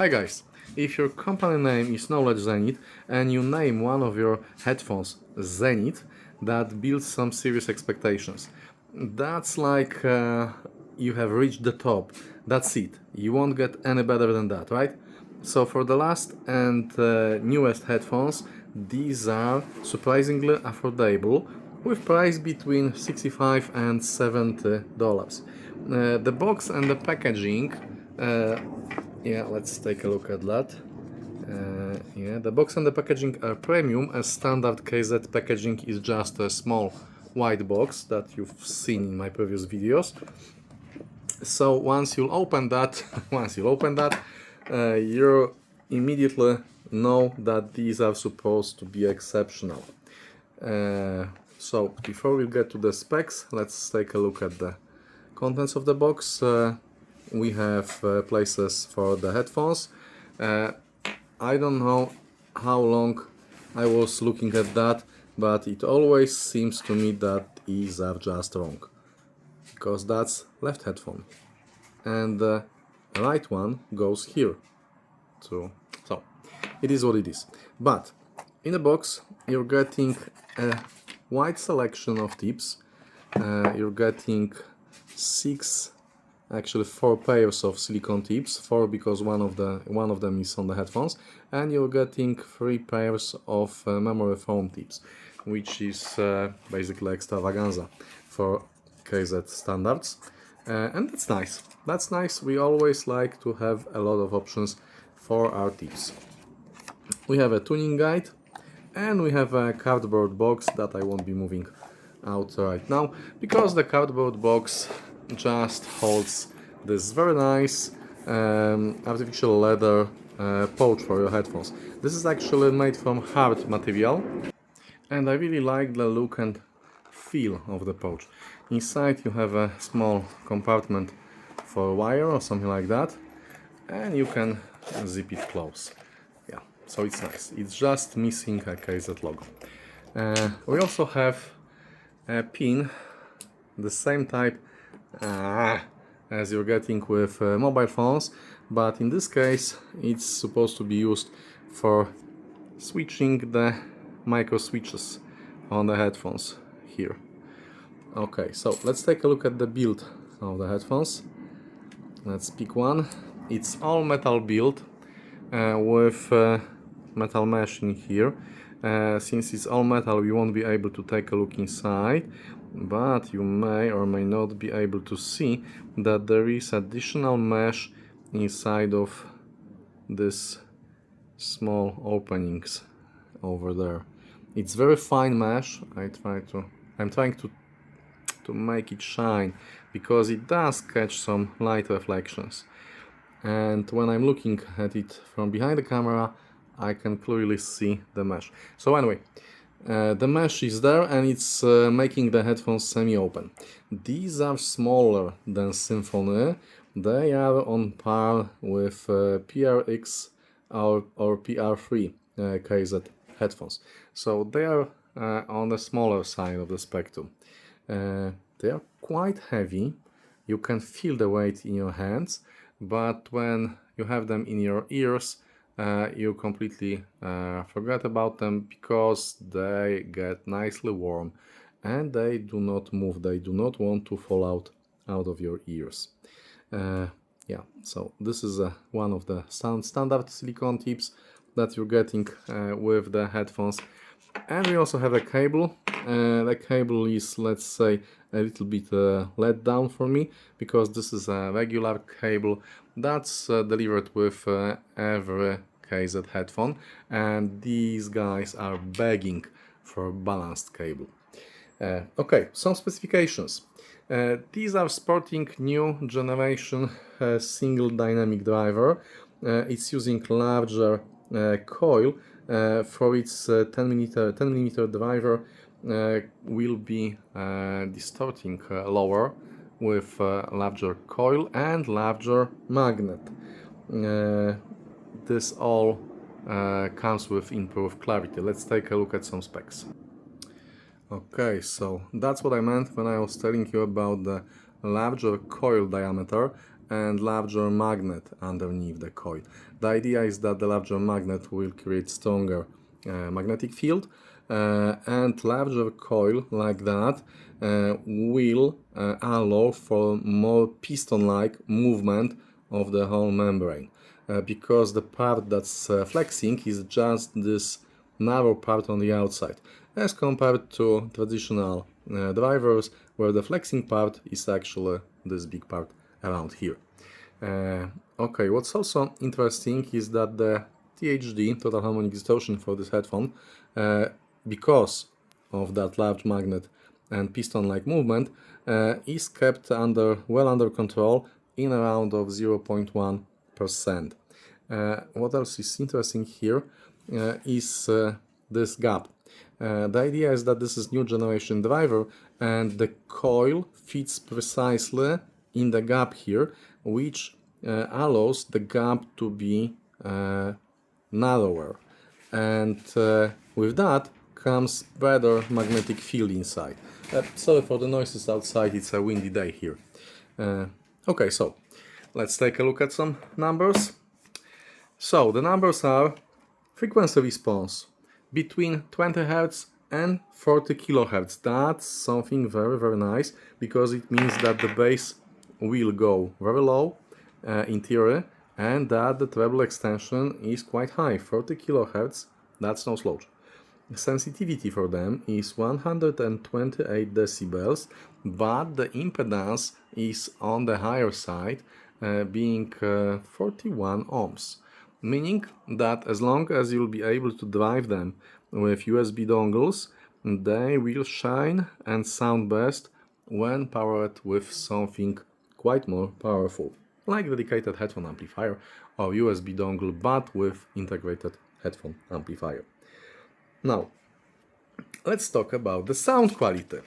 Hi guys, if your company name is Knowledge Zenith and you name one of your headphones Zenith, that builds some serious expectations. That's like you have reached the top. That's it. You won't get any better than that, right? So for the last and newest headphones, these are surprisingly affordable, with price between $65 and $70. The box and the packaging, yeah, let's take a look at that. Yeah, the box and the packaging are premium, as standard KZ packaging is just a small white box that you've seen in my previous videos. So once you'll open that, you immediately know that these are supposed to be exceptional. So before we get to the specs, let's take a look at the contents of the box. We have places for the headphones. I don't know how long I was looking at that, but it always seems to me that these are just wrong, because that's left headphone and the right one goes here too. So it is what it is. But in the box you're getting a wide selection of tips. You're getting four pairs of silicone tips, four because one of them is on the headphones, and you're getting 3 pairs of memory foam tips, which is basically extravaganza for KZ standards, and that's nice. That's nice. We always like to have a lot of options for our tips. We have a tuning guide, and we have a cardboard box that I won't be moving out right now, because the cardboard box just holds this very nice artificial leather pouch for your headphones. This is actually made from hard material, and I really like the look and feel of the pouch. Inside you have a small compartment for a wire or something like that, and you can zip it close. Yeah, so it's nice. It's just missing a KZ logo. We also have a pin, the same type as you're getting with mobile phones, but in this case it's supposed to be used for switching the micro switches on the headphones here. Okay, so let's take a look at the build of the headphones. Let's pick one. It's all metal build with metal mesh in here. Since it's all metal, we won't be able to take a look inside, but you may or may not be able to see that there is additional mesh inside of this small openings over there. It's very fine mesh. I'm trying to make it shine, because it does catch some light reflections, and when I'm looking at it from behind the camera I can clearly see the mesh. So anyway, the mesh is there, and it's making the headphones semi-open. These are smaller than Symphony. They are on par with PRX or PR3 KZ headphones. So they are on the smaller side of the spectrum. They are quite heavy. You can feel the weight in your hands, but when you have them in your ears, you completely forget about them, because they get nicely warm and they do not move. They do not want to fall out of your ears. Yeah, so this is one of the standard silicone tips that you're getting with the headphones. And we also have a cable. The cable is, let's say, a little bit let down for me, because this is a regular cable that's delivered with every KZ headphone, and these guys are begging for a balanced cable. Okay, some specifications. These are sporting new generation single dynamic driver. It's using larger coil. For its 10mm driver will be distorting lower with larger coil and larger magnet. This all comes with improved clarity. Let's take a look at some specs. Okay, so that's what I meant when I was telling you about the larger coil diameter and larger magnet underneath the coil. The idea is that the larger magnet will create stronger magnetic field, and larger coil like that will allow for more piston-like movement of the whole membrane, because the part that's flexing is just this narrow part on the outside, as compared to traditional drivers where the flexing part is actually this big part around here. Okay, what's also interesting is that the THD, total harmonic distortion, for this headphone, because of that large magnet and piston-like movement, is kept well under control in around of 0.1%. What else is interesting here is this gap. The idea is that this is new generation driver, and the coil fits precisely in the gap here, which allows the gap to be narrower, and with that comes better magnetic field inside. Sorry for the noises outside, it's a windy day here. Okay, so let's take a look at some numbers. So the numbers are frequency response between 20 Hz and 40 kHz. That's something very, very nice, because it means that the bass will go very low in theory, and that the treble extension is quite high, 40 kHz, that's no slouch. Sensitivity for them is 128 decibels, but the impedance is on the higher side, being 41 ohms, meaning that as long as you'll be able to drive them with USB dongles, they will shine and sound best when powered with something quite more powerful, like dedicated headphone amplifier or USB dongle, but with integrated headphone amplifier. Now, let's talk about the sound quality.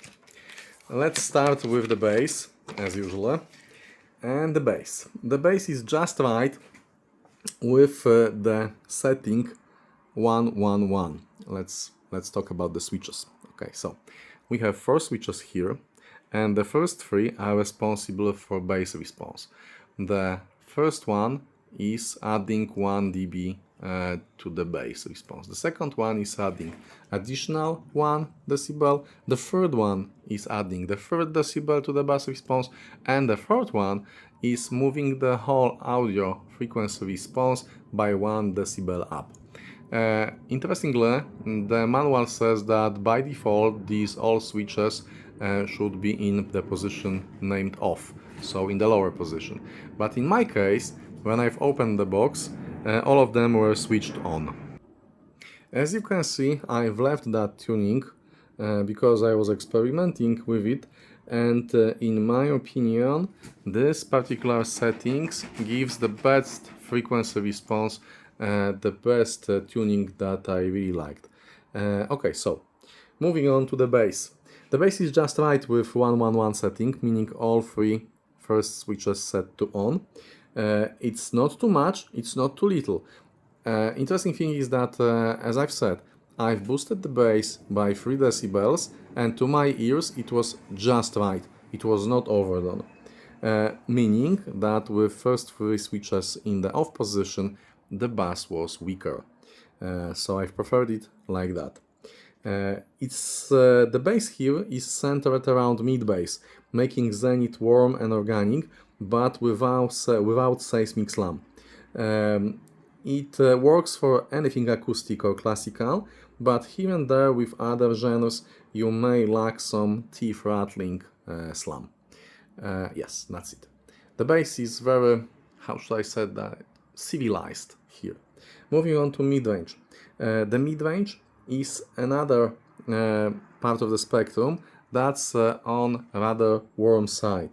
Let's start with the bass, as usual. And the bass. The bass is just right with the setting 111. Let's talk about the switches. Okay, so we have 4 switches here, and the first 3 are responsible for bass response. The first one is adding 1 dB to the bass response. The second one is adding additional 1 decibel. The third one is adding the 3rd decibel to the bass response, and the fourth one is moving the whole audio frequency response by 1 decibel up. Interestingly, the manual says that by default these all switches should be in the position named off, so in the lower position. But in my case, when I've opened the box, all of them were switched on. As you can see, I've left that tuning because I was experimenting with it, and in my opinion, this particular settings gives the best frequency response, the best tuning that I really liked. Okay, so moving on to the bass. The bass is just right with 111 setting, meaning all 3 first switches set to on. It's not too much, it's not too little. Interesting thing is that, as I've said, I've boosted the bass by 3 decibels, and to my ears it was just right. It was not overdone. Meaning that with first 3 switches in the off position, the bass was weaker. So I've preferred it like that. The bass here is centered around mid bass, making Zenith warm and organic, but without seismic slum. It works for anything acoustic or classical, but here and there with other genres you may lack some teeth rattling slum. Yes, that's it. The bass is very, how should I say that, civilized here. Moving on to mid-range. The mid-range is another part of the spectrum that's on a rather warm side,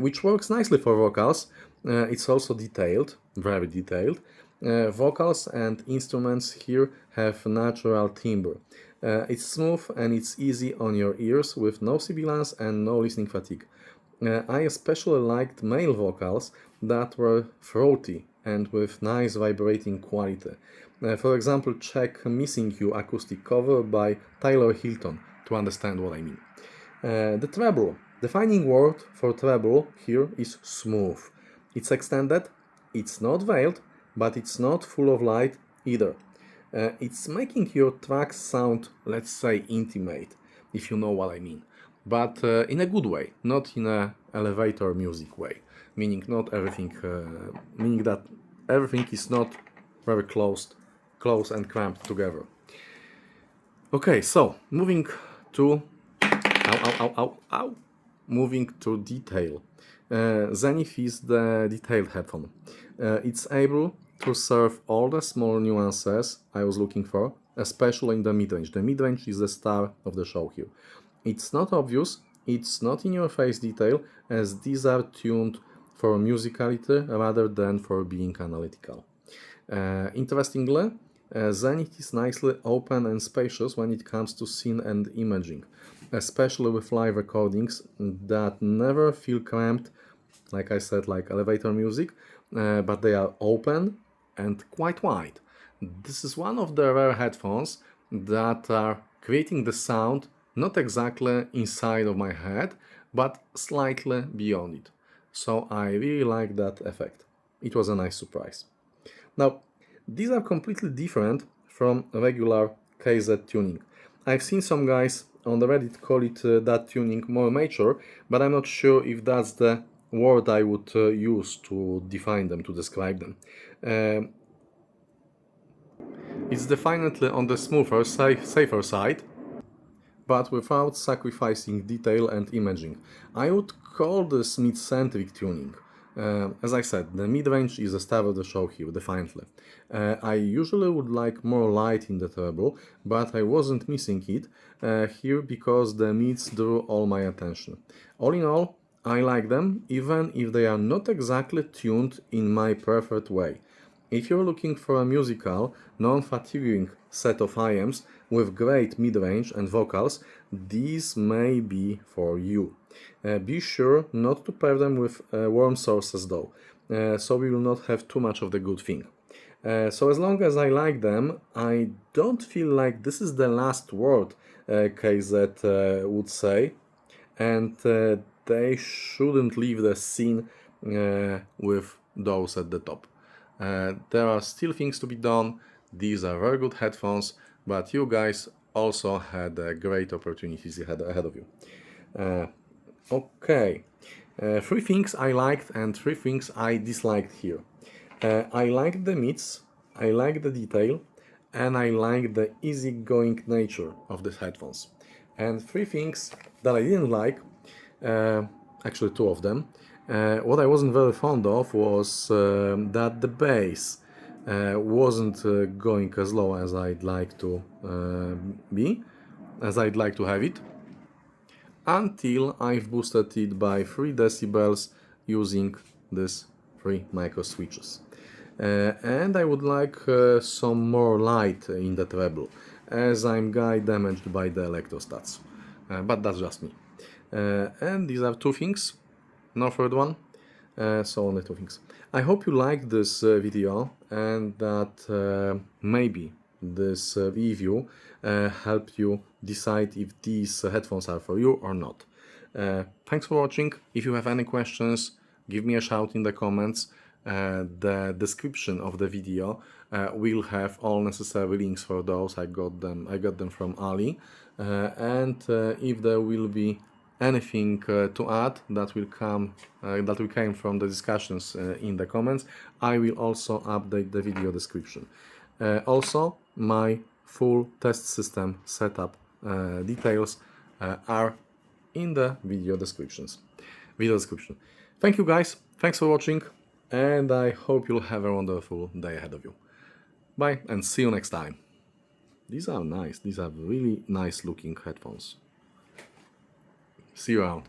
which works nicely for vocals. It's also detailed, very detailed. Vocals and instruments here have natural timbre. It's smooth and it's easy on your ears with no sibilance and no listening fatigue. I especially liked male vocals that were throaty and with nice vibrating quality. For example, check Missing You acoustic cover by Tyler Hilton to understand what I mean. The treble. Defining word for treble here is smooth. It's extended, it's not veiled, but it's not full of light either. It's making your tracks sound, let's say, intimate, if you know what I mean. But in a good way, not in a elevator music way, meaning meaning that everything is not very close and cramped together. Okay, so moving to moving to detail. Zenith is the detailed headphone. It's able to serve all the small nuances I was looking for, especially in the mid-range. The mid-range is the star of the show here. It's not obvious, it's not in-your-face detail, as these are tuned for musicality rather than for being analytical. Interestingly, Zenith is nicely open and spacious when it comes to scene and imaging, especially with live recordings that never feel cramped, like I said, like elevator music, but they are open and quite wide. This is one of the rare headphones that are creating the sound not exactly inside of my head, but slightly beyond it. So I really like that effect. It was a nice surprise. Now, these are completely different from regular KZ tuning. I've seen some guys on the Reddit call it that tuning more mature, but I'm not sure if that's the word I would use to define them, to describe them. It's definitely on the smoother, safer side, but without sacrificing detail and imaging. I would call this mid-centric tuning. As I said, the mid-range is the star of the show here, definitely. I usually would like more light in the treble, but I wasn't missing it here because the mids drew all my attention. All in all, I like them, even if they are not exactly tuned in my preferred way. If you're looking for a musical, non-fatiguing set of IAMs with great mid-range and vocals, these may be for you. Be sure not to pair them with warm sources though, so we will not have too much of the good thing. So as long as I like them, I don't feel like this is the last word KZ would say, and they shouldn't leave the scene with those at the top. There are still things to be done. These are very good headphones, but you guys also had great opportunities ahead of you. Okay, 3 things I liked and 3 things I disliked here. I liked the mids, I liked the detail, and I liked the easygoing nature of the headphones. And 3 things that I didn't like, actually 2 of them. What I wasn't very fond of was that the bass wasn't going as low as I'd like to have it, until I've boosted it by 3 decibels using these 3 micro switches. And I would like some more light in the treble, as I'm guy damaged by the electrostats. But that's just me. And these are 2 things, no third one, so only 2 things. I hope you liked this video and that maybe this review helped you decide if these headphones are for you or not. Thanks for watching. If you have any questions, give me a shout in the comments. The description of the video will have all necessary links for those. I got them from Ali, and if there will be anything to add that will came from the discussions in the comments, I will also update the video description. Also, my full test system setup details are in the video description. Thank you guys, thanks for watching, and I hope you'll have a wonderful day ahead of you. Bye, and see you next time. These are nice, these are really nice looking headphones. See you around.